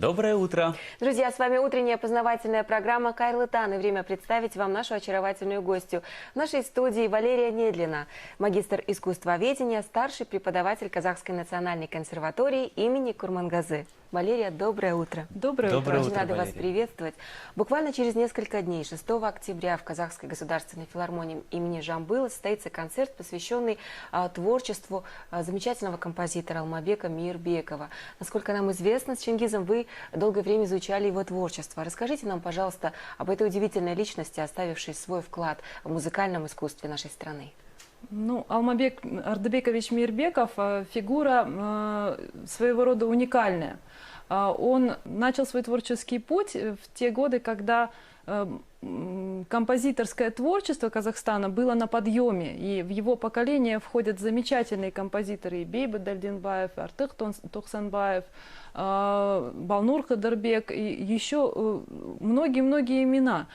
Доброе утро! Друзья, с вами утренняя познавательная программа «Кайрлы Тан». И время представить вам нашу очаровательную гостью. В нашей студии Валерия Недлина, магистр искусствоведения, старший преподаватель Казахской национальной консерватории имени Курмангазы. Валерия, доброе утро. Доброе утро. Очень рада вас приветствовать. Буквально через несколько дней, 6 октября, в Казахской государственной филармонии имени Жамбыла состоится концерт, посвященный творчеству замечательного композитора Алмабека Мейирбекова. Насколько нам известно, с Чингизом вы долгое время изучали его творчество. Расскажите нам, пожалуйста, об этой удивительной личности, оставившей свой вклад в музыкальном искусстве нашей страны. Ну, Алмабек Ардабекович Мейирбеков фигура своего рода уникальная. Он начал свой творческий путь в те годы, когда композиторское творчество Казахстана было на подъеме, и в его поколение входят замечательные композиторы и Бейбет Дальдинбаев, и Артык Тохсанбаев, Балнур Хадырбек и еще многие-многие имена.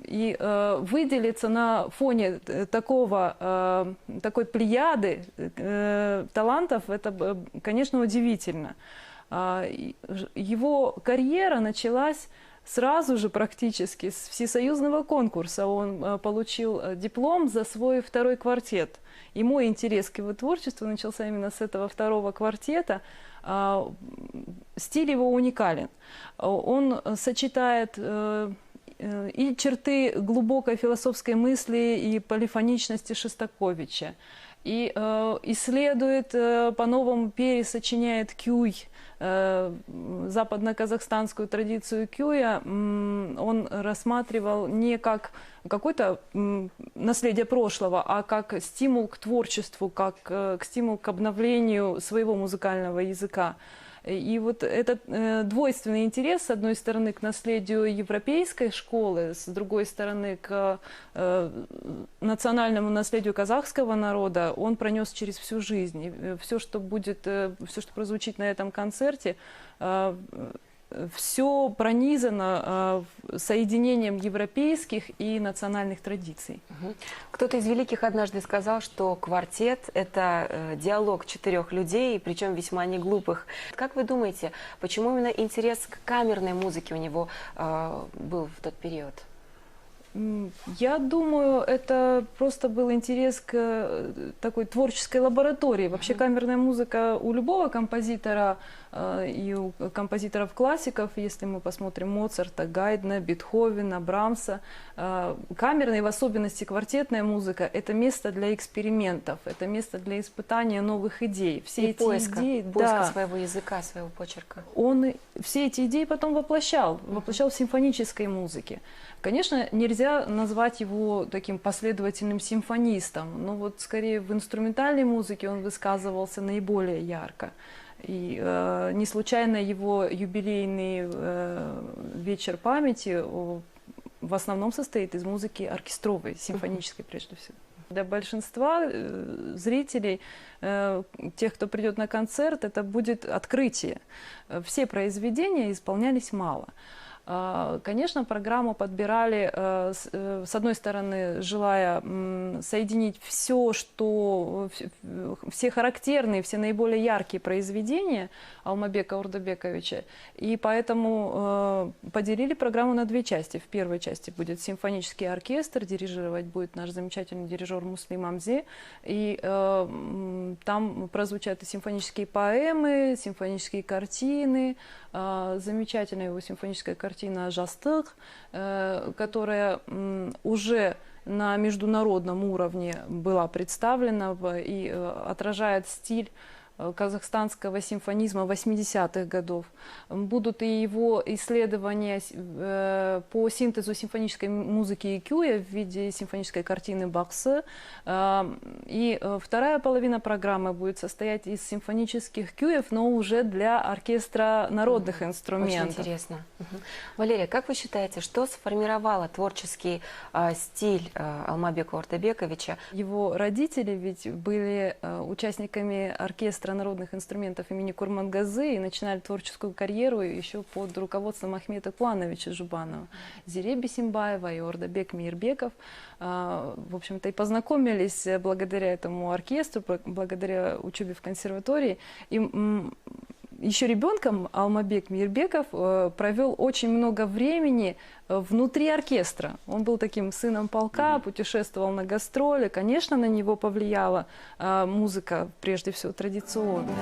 И выделиться на фоне такой плеяды талантов, это, конечно, удивительно. Его карьера началась сразу же практически с всесоюзного конкурса. Он получил диплом за свой второй квартет. И мой интерес к его творчеству начался именно с этого второго квартета. Стиль его уникален. Он сочетает и черты глубокой философской мысли, и полифоничности Шостаковича, и исследует, по-новому пересочиняет кюй, западно-казахстанскую традицию кюя. Он рассматривал не как какое-то наследие прошлого, а как стимул к творчеству, как стимул к обновлению своего музыкального языка. И вот этот двойственный интерес, с одной стороны, к наследию европейской школы, с другой стороны, к национальному наследию казахского народа, он пронес через всю жизнь. И все, что прозвучит на этом концерте, все пронизано соединением европейских и национальных традиций. Кто-то из великих однажды сказал, что квартет – это диалог четырех людей, причем весьма не глупых. Как вы думаете, почему именно интерес к камерной музыке у него был в тот период? Я думаю, это просто был интерес к такой творческой лаборатории. Вообще камерная музыка у любого композитора и у композиторов-классиков, если мы посмотрим Моцарта, Гайдна, Бетховена, Брамса, камерная, в особенности квартетная музыка, это место для экспериментов, это место для испытания новых идей. Все эти идеи, поиска своего языка, своего почерка. Он все эти идеи потом воплощал в симфонической музыке. Конечно, нельзя назвать его таким последовательным симфонистом, но вот скорее в инструментальной музыке он высказывался наиболее ярко. И не случайно его юбилейный вечер памяти в основном состоит из музыки оркестровой, симфонической прежде всего. Для большинства зрителей, тех, кто придет на концерт, это будет открытие. Все произведения исполнялись мало. Конечно, программу подбирали, с одной стороны, желая соединить все характерные, все наиболее яркие произведения Алмабека Ордабековича, и поэтому поделили программу на две части. В первой части будет симфонический оркестр, дирижировать будет наш замечательный дирижер Муслим Амзе, и там прозвучат и симфонические поэмы, симфонические картины, замечательная его симфоническая картина «Жастык», которая уже на международном уровне была представлена и отражает стиль казахстанского симфонизма 80-х годов. Будут и его исследования по синтезу симфонической музыки кюя в виде симфонической картины Баксы. И вторая половина программы будет состоять из симфонических кюев, но уже для оркестра народных инструментов. Очень интересно. Валерия, как вы считаете, что сформировало творческий стиль Алмабека Ордабековича? Его родители ведь были участниками оркестра народных инструментов имени Курмангазы и начинали творческую карьеру еще под руководством Ахмета Куановича Жубанова, Зире Бисимбаева и Ордабек Мейирбеков. В общем-то, и познакомились благодаря этому оркестру, благодаря учебе в консерватории. И еще ребенком Алмабек Мейирбеков провел очень много времени внутри оркестра. Он был таким сыном полка, путешествовал на гастроли. Конечно, на него повлияла музыка, прежде всего, традиционная.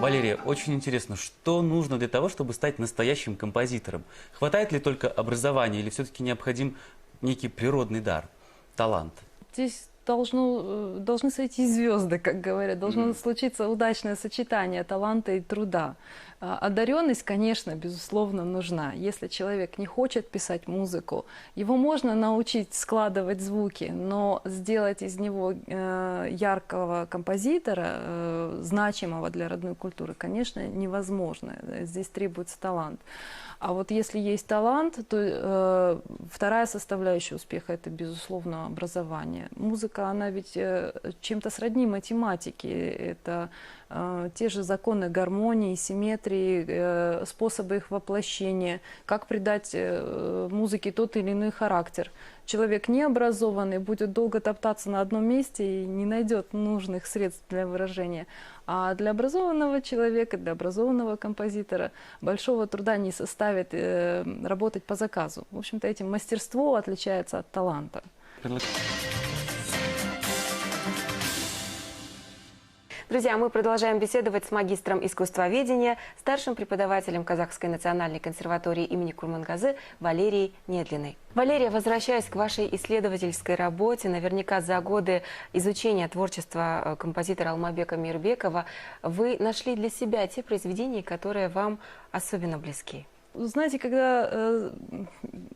Валерия, очень интересно, что нужно для того, чтобы стать настоящим композитором? Хватает ли только образования или все-таки необходим некий природный дар, талант? Здесь должны сойти звезды, как говорят, должно случиться удачное сочетание таланта и труда. Одаренность, конечно, безусловно, нужна. Если человек не хочет писать музыку, его можно научить складывать звуки, но сделать из него яркого композитора, значимого для родной культуры, конечно, невозможно. Здесь требуется талант. А вот если есть талант, то вторая составляющая успеха – это, безусловно, образование. Музыка, она ведь чем-то сродни математике. Это те же законы гармонии, симметрии, способы их воплощения, как придать музыке тот или иной характер. Человек необразованный будет долго топтаться на одном месте и не найдет нужных средств для выражения. А для образованного человека, для образованного композитора большого труда не составит работать по заказу. В общем-то, этим мастерство отличается от таланта. Друзья, мы продолжаем беседовать с магистром искусствоведения, старшим преподавателем Казахской национальной консерватории имени Курмангазы Валерией Недлиной. Валерия, возвращаясь к вашей исследовательской работе, наверняка за годы изучения творчества композитора Алмабека Мейирбекова вы нашли для себя те произведения, которые вам особенно близки. Знаете, когда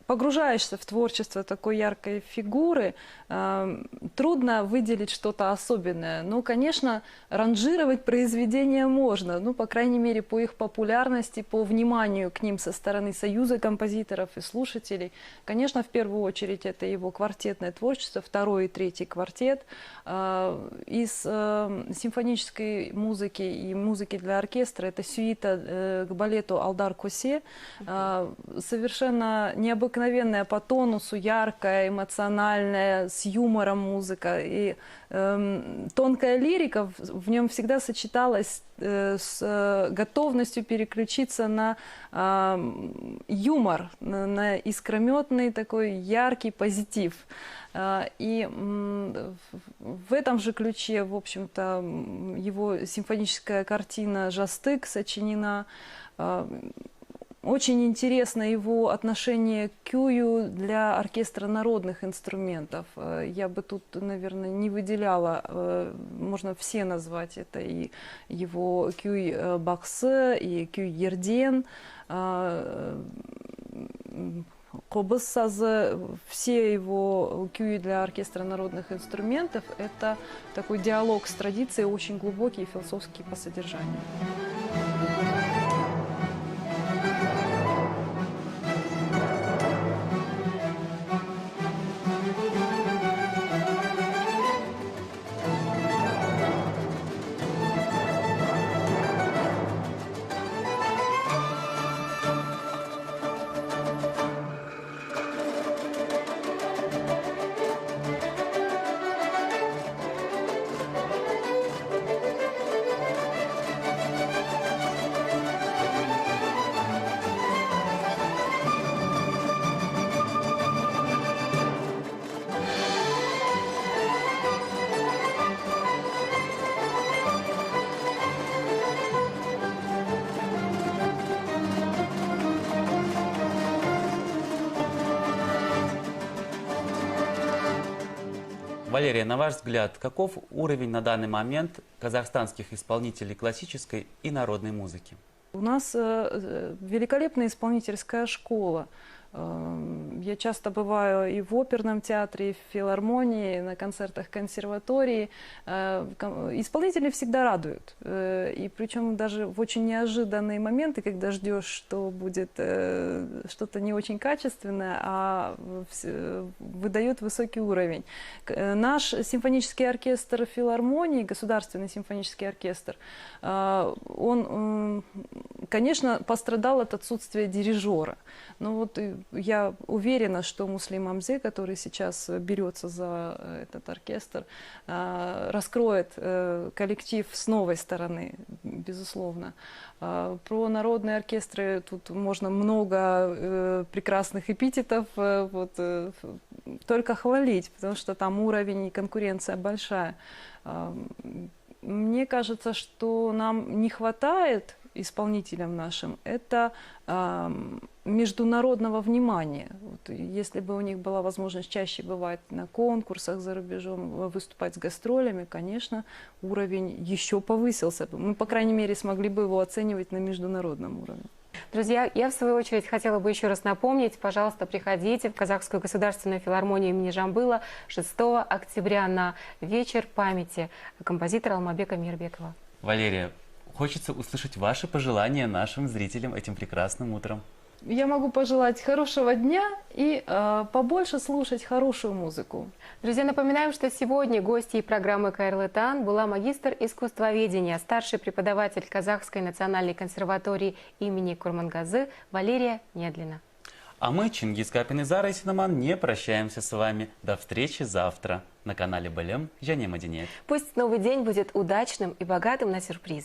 погружаешься в творчество такой яркой фигуры, трудно выделить что-то особенное. Ну, конечно, ранжировать произведения можно, ну, по крайней мере, по их популярности, по вниманию к ним со стороны Союза композиторов и слушателей. Конечно, в первую очередь это его квартетное творчество, второй и третий квартет. Из симфонической музыки и музыки для оркестра это сюита к балету «Алдар Косе». Совершенно необыкновенная по тонусу, яркая, эмоциональная, с юмором музыка. И тонкая лирика в нем всегда сочеталась с готовностью переключиться на юмор, на искрометный такой яркий позитив. И в этом же ключе, в общем-то, его симфоническая картина «Жастык» сочинена. Очень интересно его отношение к кюю для оркестра народных инструментов. Я бы тут, наверное, не выделяла, можно все назвать это, и его кюй Баксы, и кюй Ерден, Кобыз сазы, все его кюи для оркестра народных инструментов – это такой диалог с традицией, очень глубокий и философский по содержанию. Валерия, на ваш взгляд, каков уровень на данный момент казахстанских исполнителей классической и народной музыки? У нас великолепная исполнительская школа. Я часто бываю и в оперном театре, и в филармонии, на концертах консерватории. Исполнители всегда радуют. И причем даже в очень неожиданные моменты, когда ждешь, что будет что-то не очень качественное, а выдает высокий уровень. Наш симфонический оркестр филармонии, Государственный симфонический оркестр, он, конечно, пострадал от отсутствия дирижера. Но вот я уверена, что Муслим Амзе, который сейчас берется за этот оркестр, раскроет коллектив с новой стороны, безусловно. Про народные оркестры тут можно много прекрасных эпитетов только хвалить, потому что там уровень и конкуренция большая. Мне кажется, что нам не хватает исполнителям нашим, это международного внимания. Вот, если бы у них была возможность чаще бывать на конкурсах за рубежом, выступать с гастролями, конечно, уровень еще повысился бы. Мы, по крайней мере, смогли бы его оценивать на международном уровне. Друзья, я в свою очередь хотела бы еще раз напомнить, пожалуйста, приходите в Казахскую государственную филармонию имени Жамбыла 6 октября на вечер памяти композитора Алмабека Мейрбекова. Валерия, хочется услышать ваши пожелания нашим зрителям этим прекрасным утром. Я могу пожелать хорошего дня и побольше слушать хорошую музыку. Друзья, напоминаем, что сегодня гостьей программы «Кайырлы-таан» была магистр искусствоведения, старший преподаватель Казахской национальной консерватории имени Курмангазы Валерия Недлина. А мы, Чингис Капин и Зара Синаман, не прощаемся с вами. До встречи завтра на канале Балем Және Мадинет. Пусть новый день будет удачным и богатым на сюрпризы.